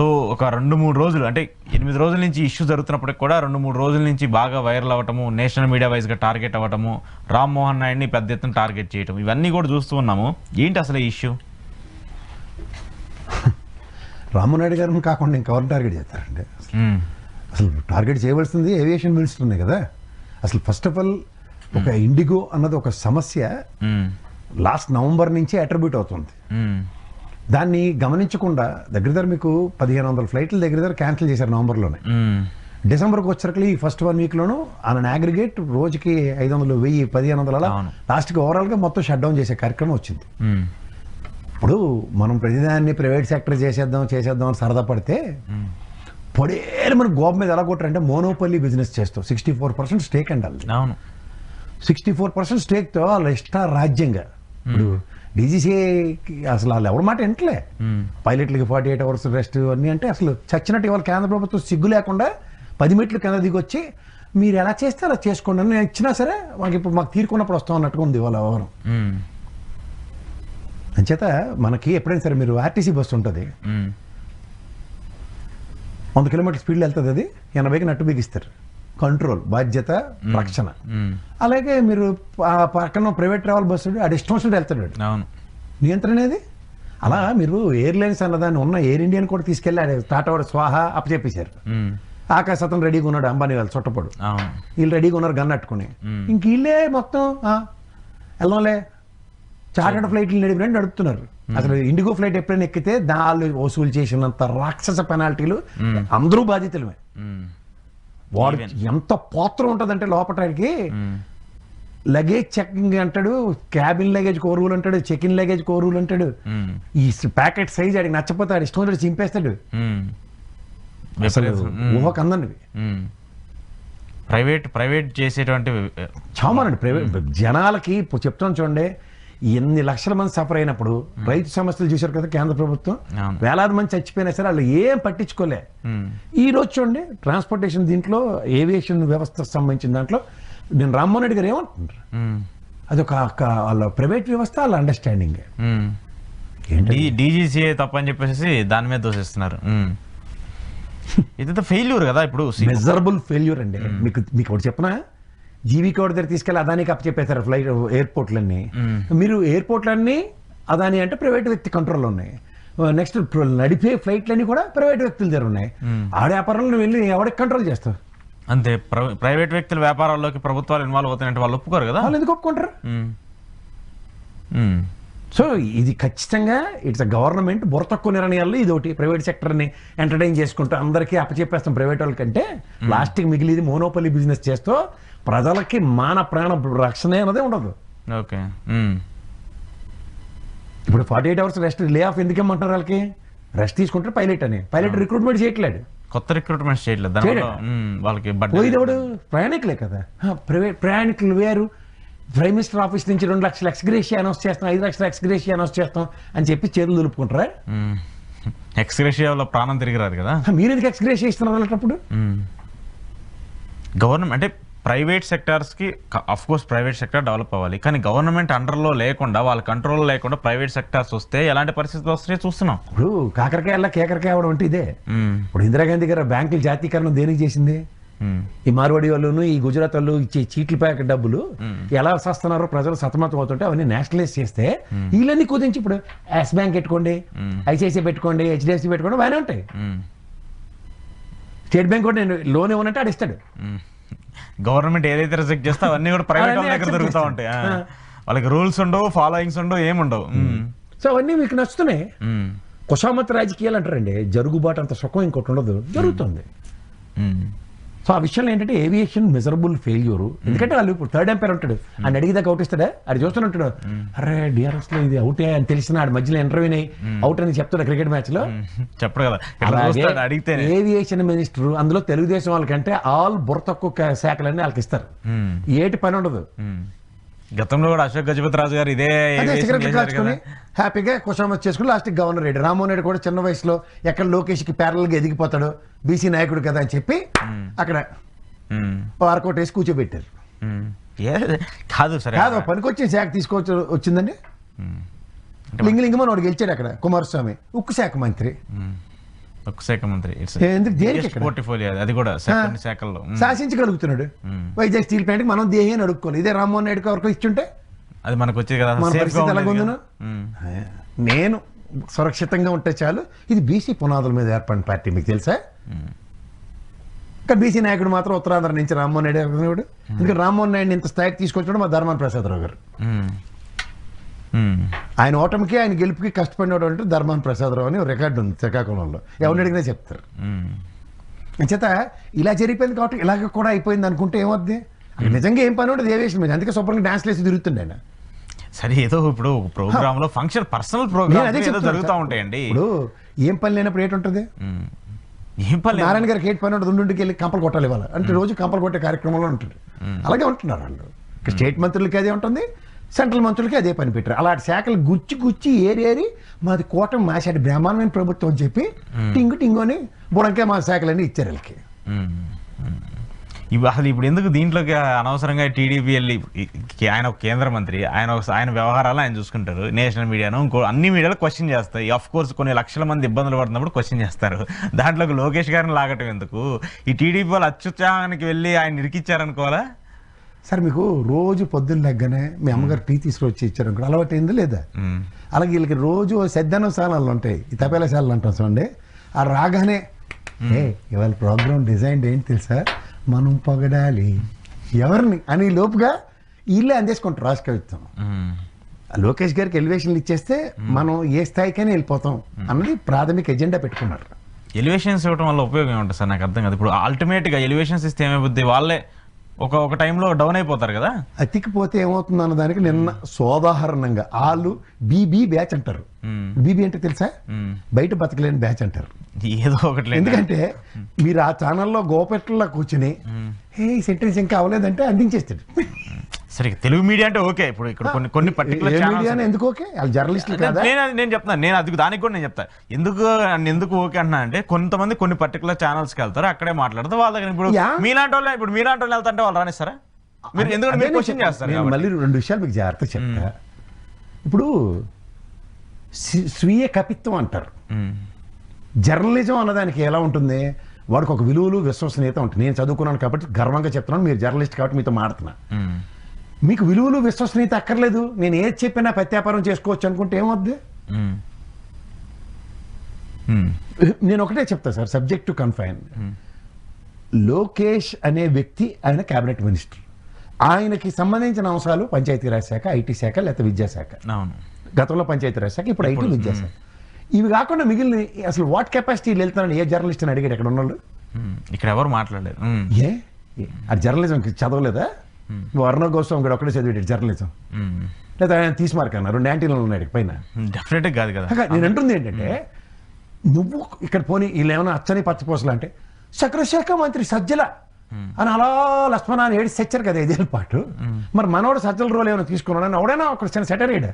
So ఒక 2-3 రోజులు అంటే 8 రోజుల నుంచి ఇష్యూ జరుగుతున్నప్పటికి కూడా 2-3 రోజుల నుంచి బాగా వైరల్ అవ్వటము, నేషనల్ మీడియా వైజ్గా టార్గెట్ అవ్వటము, రామ్మోహన్ నాయుడిని పెద్ద ఎత్తున టార్గెట్ చేయటం, ఇవన్నీ కూడా చూస్తూ ఉన్నాము. ఏంటి అసలు ఈ ఇష్యూ? రామ్మోహన్ నాయుడు గారిని కాకుండా ఇంకెవరిని టార్గెట్ చేస్తారండి? అసలు టార్గెట్ చేయవలసింది ఏవియేషన్ మినిస్టర్నే కదా. అసలు ఫస్ట్ ఆఫ్ ఆల్ ఒక ఇండిగో అన్నది ఒక సమస్య లాస్ట్ నవంబర్ నుంచి అట్రిబ్యూట్ అవుతుంది. దాన్ని గమనించకుండా దగ్గర మీకు 1500 ఫ్లైట్లు దగ్గర క్యాన్సిల్ చేశారు నవంబర్లోనే. డిసెంబర్కి వచ్చరికి ఈ ఫస్ట్ 1 వీక్లోనూ అన్ అగ్రిగేట్ రోజుకి 500, 1000, 1500 అలా లాస్ట్కి ఓవరాల్గా మొత్తం షట్ డౌన్ చేసే కార్యక్రమం వచ్చింది. ఇప్పుడు మనం ప్రతిదాన్ని ప్రైవేట్ సెక్టర్ చేసేద్దాం అని సరదా పడితే పొడేరు మన గోప మీద ఎలా కొట్టారంటే మోనోపల్లి బిజినెస్ చేస్తాం. 64% స్టేక్ అండి వాళ్ళు. 64% స్టేక్తో వాళ్ళ ఇష్ట రాజ్యంగా. ఇప్పుడు డీజీసీకి అసలు వాళ్ళు ఎవరి మాట వింటలే. పైలట్లకి 48 అవర్స్ రెస్ట్ అన్నీ అంటే అసలు చచ్చినట్టు ఇవాళ కేంద్ర ప్రభుత్వం సిగ్గు లేకుండా 10 మెట్లు కింద దిగొచ్చి మీరు ఎలా చేస్తే అలా చేసుకోండి అని ఇచ్చినా సరే మాకు ఇప్పుడు మాకు తీరుకున్నప్పుడు వస్తాం అన్నట్టుగా ఉంది వాళ్ళ వ్యవహారం. అంచేత మనకి ఎప్పుడైనా సరే మీరు ఆర్టీసీ బస్సు ఉంటుంది, 100 కిలోమీటర్ స్పీడ్లో వెళ్తుంది, అది 80కి నట్టు బిగిస్తారు. కంట్రోల్, బాధ్యత, రక్షణ. అలాగే మీరు పక్కన ప్రైవేట్ ట్రావెల్ బస్సు అది ఇష్టం వచ్చినట్టు వెళ్తాడు, నియంత్రణ అనేది. అలా మీరు ఎయిర్లైన్స్ అన్నదాన్ని ఉన్న ఎయిర్ ఇండియాని కూడా తీసుకెళ్ళి టాటా వాడు స్వాహా అప్పచెప్పేశారు. ఆకాశ్ అతను రెడీగా ఉన్నాడు, అంబానీ వాళ్ళు చుట్టపడు, వీళ్ళు రెడీగా ఉన్నారు గన్ అట్టుకుని. ఇంక వీళ్ళే మొత్తం వెళ్దాంలే చార్టర్డ్ ఫ్లైట్లు నడుపుతున్నారు. అసలు ఇండిగో ఫ్లైట్ ఎప్పుడైనా ఎక్కితే దాళ్ళు వసూలు చేసినంత రాక్షస పెనాల్టీలు అందరూ బాధితులమే. వాడు ఎంత పాత్ర ఉంటుందంటే లోపటానికి లగేజ్ చెకింగ్ అంటాడు, క్యాబిన్ లగేజ్ కోరువులు అంటాడు, చెక్ ఇన్ లగేజ్ కోరువులు అంటాడు. ఈ ప్యాకెట్ సైజ్ ఆడికి నచ్చపోతే ఆడి ఇష్టం చింపేస్తాడు. ఊహకందండి. ప్రైవేట్ చేసేటువంటి చామానండి. ప్రైవేట్ జనాలకి ఇప్పుడు చెప్తాను చూడండి, ఎన్ని లక్షల మంది సఫర్ అయినప్పుడు రైతు సమస్యలు చూశారు కదా కేంద్ర ప్రభుత్వం. వేలాది మంది చచ్చిపోయినా సరే వాళ్ళు ఏం పట్టించుకోలే. ఈ రోజు చూడండి ట్రాన్స్పోర్టేషన్ దీంట్లో ఏవియేషన్ వ్యవస్థకు సంబంధించిన దాంట్లో నేను రామ్మోహన్ రెడ్డి గారు ఏమంటున్నారు, అది ఒక వాళ్ళ ప్రైవేట్ వ్యవస్థ, వాళ్ళ అండర్స్టాండింగ్. డీజీసీఏ తప్పని చెప్పేసి దాని మీద దోషిస్తున్నారు. ఇది ఫెయిల్యూర్ కదా. ఇప్పుడు మెజరబుల్ ఫెయిల్యూర్ అండి. మీకు ఒకటి చెప్పనా, జీవీ కోడ్ దగ్గర తీసుకెళ్ళి అదానికి అప్పచెప్పేశారు ఫ్లైట్ ఎయిర్పోర్ట్లన్నీ. మీరు ఎయిర్పోర్ట్లన్నీ అదాని అంటే ప్రైవేట్ వ్యక్తి కంట్రోల్లో ఉన్నాయి. నెక్స్ట్ నడిపే ఫ్లైట్లన్నీ కూడా ప్రైవేట్ వ్యక్తుల దగ్గర ఉన్నాయి. ఆ వ్యాపారంలో వెళ్ళి ఎవరికి కంట్రోల్ చేస్తావు? అంతే. ప్రైవేట్ వ్యక్తుల వ్యాపారాల్లోకి ప్రభుత్వాలు ఇన్వాల్వ్ అవుతాయంటే వాళ్ళు ఒప్పుకోరు కదా. వాళ్ళు ఎందుకు ఒప్పుకుంటారు? సో ఇది ఖచ్చితంగా ఇట్స్ గవర్నమెంట్ బుర్ర తక్కువ నిర్ణయాల్లో ఇది ఒకటి. ప్రైవేట్ సెక్టర్ని ఎంటర్టైన్ చేసుకుంటూ అందరికీ అప్పచెప్పేస్తాం ప్రైవేట్ వాళ్ళకంటే లాస్ట్కి మిగిలిది మోనోపల్లి బిజినెస్ చేస్తూ ప్రజలకి మాన ప్రాణ రక్షణ అన్నదే ఉండదు. ఓకే. ఇప్పుడు 48 అవర్స్ రెస్ట్ లే ఆఫ్ ఎందుకు ఇమ్మంటారు వాళ్ళకి? రెస్ట్ తీసుకుంటారు పైలట్ రిక్రూట్మెంట్ చేయట్లేదు, కొత్త రిక్రూట్మెంట్ చేయట్లేదు. వాళ్ళకి పోయినప్పుడు ప్రయాణికులే కదా. ప్రైవేట్ ప్రయాణికులు వేరు. ప్రైమ్ మినిస్టర్ ఆఫీస్ నుంచి 2 లక్షల ఎక్స్గ్రేషియా అనౌన్స్ చేస్తాం, 5 లక్షల ఎక్స్గ్రేషియా అనౌన్స్ చేస్తాం అని చెప్పి చేతులు దులుపుకుంటారా? ఎక్స్గ్రేషియాలో ప్రాణం తిరిగిరాదు కదా. మీరు ఎందుకు ఎక్స్గ్రేషియా ఇస్తున్నారు అలాంటప్పుడు? గవర్నమెంట్ అంటే ప్రైవేట్ సెక్టార్స్కి of course private sector develop అవ్వాలి, కానీ గవర్నమెంట్ అండర్లో లేకుండా వాళ్ళ కంట్రోల్లో లేకుండా ప్రైవేట్ సెక్టార్స్ వస్తే ఎలాంటి పరిస్థితులు వస్తాయో చూస్తున్నాం. ఇప్పుడు కాకరకాయలా కేకరకాయ అవడం అంటే ఇదే. ఇప్పుడు ఇందిరాగాంధీ గారు బ్యాంకుల జాతీకరణ దేనికి చేసింది? ఈ మార్వాడి వాళ్ళను ఈ గుజరాత్ వాళ్ళు ఇచ్చే చీట్ల ప్యాకెట్ డబ్బులు ఎలా వస్తున్నారో ప్రజలు సతమతం అవుతుంటే అవన్నీ నేషనలైజ్ చేస్తే వీళ్ళని కుదించి ఇప్పుడు ఎస్ బ్యాంక్ పెట్టుకోండి, ఐసిఐసిఐ పెట్టుకోండి, హెచ్డిఎఫ్సి పెట్టుకోండి, బాగానే ఉంటాయి. స్టేట్ బ్యాంక్ కూడా నేను లోన్ ఇవ్వనంటే ఆడు ఇస్తాడు. గవర్నమెంట్ ఏదైతే రిజెక్ట్ చేస్తే అవన్నీ కూడా ప్రైవేట్ వాళ్ళ దగ్గర దొరుకుతూ ఉంటాయి. వాళ్ళకి రూల్స్ ఉండవు, ఫాలోయింగ్స్ ఉండవు, ఏముండవు. సో అవన్నీ మీకు నచ్చుతున్నాయి. కుషామత్ రాజకీయాలు అంటారండి. జరుగుబాటు అంత సుఖం ఇంకోటి ఉండదు, జరుగుతుంది. సో ఆ విషయంలో ఏంటంటే ఏవియేషన్ మెజరబుల్ ఫెయిల్యూర్. ఎందుకంటే వాళ్ళు ఇప్పుడు థర్డ్ ఎంపైర్ ఉంటాడు, ఆయన అడిగిదాకా అవుట్ ఇస్తాడా? అది చూస్తుంటాడు, అరే డిఆర్ఎస్ లో ఇది అవుటే అని తెలిసిన ఆడు మధ్యలో ఇంటర్వ్యూని అవుట్ అని చెప్తాడు క్రికెట్ మ్యాచ్ లో చెప్పడు కదా. అడిగితే ఏవియేషన్ మినిస్టర్ అందులో తెలుగుదేశం వాళ్ళకంటే ఆల్ బుర్ర తక్కువ శాఖలన్నీ వాళ్ళకి ఇస్తారు, ఏటి పని ఉండదు. గతంలో కూడా అశోక్ గజపతి రాజు గారు ఇదే సిగరెట్లు కాల్చుకుని హ్యాపీగా కుషామత్ చేసుకుని లాస్ట్కి గవర్నర్ రెడ్డి. రామ్మోహన్ రెడ్డి కూడా చిన్న వయసులో ఎక్కడ లోకేష్కి ప్యారల్గా ఎదిగిపోతాడు, బీసీ నాయకుడు కదా అని చెప్పి అక్కడ వర్కౌట్ వేసి కూర్చోబెట్టారు. కాదు సరే కాదు పనికొచ్చిన శాఖ తీసుకోవచ్చు వచ్చిందండి. లింగలింగమని వాడు గెలిచాడు అక్కడ, కుమారస్వామి ఉక్కు శాఖ మంత్రి. ఒక శాఖ మంత్రి ఎందుకు దేనికి ఇక్కడ? పోర్ట్ఫోలియో అది కూడా సెకండ్ శాఖల్లో శాసించగలుగుతున్నాడు. వైజాగ్ స్టీల్ ప్లాంట్కి మనం దేహి అని అడుక్కోవాలి. ఇదే రామ్మోహన్ రెడ్డికి ఎవరికో ఇచ్చుంటే అది మనకు వచ్చేది కదా, మన safe గా పరిస్థితి ఉండేది ఎలాగుందను? కదా. నేను సురక్షితంగా ఉంటే చాలు. ఇది బీసీ పునాదుల మీద ఏర్పడిన పార్టీ, మీకు తెలుసా? ఇంకా బీసీ నాయకుడు మాత్రం ఉత్తరాంధ్ర నుంచి రామ్మోహన్ రెడ్డి అనుకునేవాడు. ఎందుకంటే రామ్మోహన్ రెడ్డిని ఇంత స్థాయికి తీసుకొచ్చాడు మా ధర్మాన ప్రసాదరావు గారు. ఆయన ఓటమికి ఆయన గెలుపుకి కష్టపడినవాడు అంటే ధర్మాన ప్రసాదరావు అని రికార్డు ఉంది శ్రీకాకుళంలో. ఎవరిని అడిగినా చెప్తారు. చేత ఇలా జరిగిపోయింది కాబట్టి ఇలాగ కూడా అయిపోయింది అనుకుంటే ఏమవుద్ది? అక్కడ నిజంగా ఏం పని ఉండదు ఏవియేషన్ మీద. అందుకే శుభ్రంగా డాన్స్ వేసి తిరుగుతుండే ఆయన. సరే, ఏదో ఇప్పుడు ప్రోగ్రామ్ లో ఫంక్షన్ పర్సనల్ ప్రోగ్రామ్ ఏదో జరుగుతూ ఉంటాయండి. ఇప్పుడు ఏం పని లేనప్పుడు ఏంటుంటది? ఏం పని నారాయణ గారికి ఏంటి పని ఉంటుంది? ఉండుంటికి వెళ్ళి కంపలు కొట్టాలి ఇవాళ అంటే రోజు కంపలు కొట్టే కార్యక్రమంలో ఉంటుంది. అలాగే ఉంటున్నారు వాళ్ళు. స్టేట్ మంత్రులకి అదే ఉంటుంది, సెంట్రల్ మంత్రులకి అదే పని పెట్టారు. అలాంటి శాఖలు గుచ్చి గుచ్చి ఏరి మాది కోటం మాసాడి బ్రహ్మాండమైన ప్రభుత్వం అని చెప్పి టింగు టింగు అని బుడంకే మా శాఖలన్నీ ఇచ్చారు వీళ్ళకి. అసలు ఇప్పుడు ఎందుకు దీంట్లోకి అనవసరంగా టీడీపీ వెళ్ళి, ఆయన ఒక కేంద్ర మంత్రి, ఆయన వ్యవహారాలు ఆయన చూసుకుంటారు. నేషనల్ మీడియాను ఇంకో అన్ని మీడియాలు క్వశ్చన్ చేస్తాయి. ఆఫ్ కోర్స్ కొన్ని లక్షల మంది ఇబ్బందులు పడుతున్నప్పుడు క్వశ్చన్ చేస్తారు. దాంట్లోకి లోకేష్ గారిని లాగటం ఎందుకు? ఈ టీడీపీ వాళ్ళు అత్యుత్సాహానికి వెళ్ళి ఆయన ఇరికిచ్చారనుకోవాలా? సార్ మీకు రోజు పొద్దున్న లెగ్గనే మీ అమ్మగారు టీ తీసుకొచ్చి ఇచ్చారు అనుకో, అలవాటు అయిందా లేదా? అలాగే వీళ్ళకి రోజు సద్దనం శాలలు ఉంటాయి, ఈ తపేల శాలలు అంటాం చూడండి. ఆ రాగానే ఇవాళ ప్రోగ్రామ్ డిజైన్ ఏంటి తెలుసా, మనం పొగడాలి ఎవరిని అని లోపుగా వీళ్ళే అందేసుకుంటారు రాష్ట్ర కవిత్వం. లోకేష్ గారికి ఎలివేషన్లు ఇచ్చేస్తే మనం ఏ స్థాయికైనా వెళ్ళిపోతాం అన్నది ప్రాథమిక ఎజెండా పెట్టుకున్నారు. ఎలివేషన్స్ ఇవ్వడం వల్ల ఉపయోగం ఏముంటుంది సార్? నాకు అర్థం కాదు. ఇప్పుడు అల్టిమేట్గా ఎలివేషన్స్ ఇస్తే ఏమైపోద్ది? వాళ్ళే ఒక టైంలో డౌన్ అయిపోతారు కదా. అతికిపోతే ఏమవుతుంది అన్న దానికి నిన్న సోదాహరణంగా వాళ్ళు బీబీ బ్యాచ్ అంటారు. బీబీ అంటే తెలుసా? బయట బతకలేని బ్యాచ్ అంటారు. ఏదో ఒకటి. ఎందుకంటే మీరు ఆ ఛానల్లో గోపెట్లలో కూర్చుని సెంటెన్స్ ఇంకా అవ్వలేదంటే అందించేస్తాడు. సరే, తెలుగు మీడియా అంటే ఓకే. ఇప్పుడు ఇక్కడ కొన్ని పర్టికులర్ మీడియా ఎందుకు ఓకే? వాళ్ళు జర్నలిస్టులు కదా. నేను చెప్తాను, నేను అది దానికి కూడా నేను చెప్తాను ఎందుకు ఓకే అంటున్నా అంటే, కొంతమంది కొన్ని పర్టికులర్ ఛానల్స్కి వెళ్తారు, అక్కడే మాట్లాడతారు. వాళ్ళ దగ్గర ఇప్పుడు మీలాంటి వాళ్ళు వెళ్తాంటే వాళ్ళు రానిస్తారా? మీరు ఎందుకంటే మీరు క్వశ్చన్ చేస్తారు. నేను మళ్ళీ రెండు విషయాలు మీకు జాగ్రత్త చెప్తా. ఇప్పుడు స్వీయ కపిత్వం అంటారు. జర్నలిజం అన్నదానికి ఎలా ఉంటుంది? వాడికి ఒక విలువలు విశ్వసనీయత ఉంటుంది. నేను చదువుకున్నాను కాబట్టి గర్వంగా చెప్తున్నాను, మీరు జర్నలిస్ట్ కాబట్టి మీతో మాడుతున్నా. మీకు విలువలు విశ్వసనీయత అక్కర్లేదు, నేను ఏది చెప్పినా ప్రత్యాపారం చేసుకోవచ్చు అనుకుంటే ఏమవుద్ది? నేను ఒకటే చెప్తా sir, subject to confine. Lokesh అనే వ్యక్తి ఆయన క్యాబినెట్ మినిస్టర్. ఆయనకి సంబంధించిన అంశాలు పంచాయతీరాజ్ శాఖ, ఐటీ శాఖ, లేకపోతే విద్యాశాఖ. గతంలో పంచాయతీరాజ్ శాఖ, ఇప్పుడు ఐటీ విద్యాశాఖ. ఇవి కాకుండా మిగిలిన అసలు వాట్ కెపాసిటీ వెళ్తానని ఏ జర్నలిస్ట్ అని అడిగాడు ఎక్కడ ఉన్నాళ్ళు? ఇక్కడ ఎవరు మాట్లాడలేదు. అది జర్నలిజం చదవలేదా? అర్ణవ్ గోస్వామి గడు ఒక్కడే చదివాడు జర్నలిజం, లేదా ఆయన తీసుమార్కన్నా 2 యాంటీలు ఉన్నాడు పైన. డెఫినెట్ కాదు కదా. నేను అంటుంది ఏంటంటే, నువ్వు ఇక్కడ పోనీ వీళ్ళు ఏమైనా అచ్చని పచ్చపోసలు అంటే సకలశాఖ మంత్రి సజ్జల అని అలా లక్ష్మణ అని ఏడు సెచ్చారు కదా 5 ఏళ్ళ పాటు. మరి మనోడు సజ్జల రోల్ ఏమైనా తీసుకున్నాడని ఎవడైనా ఒక చిన్న సెటర్ వేయడా?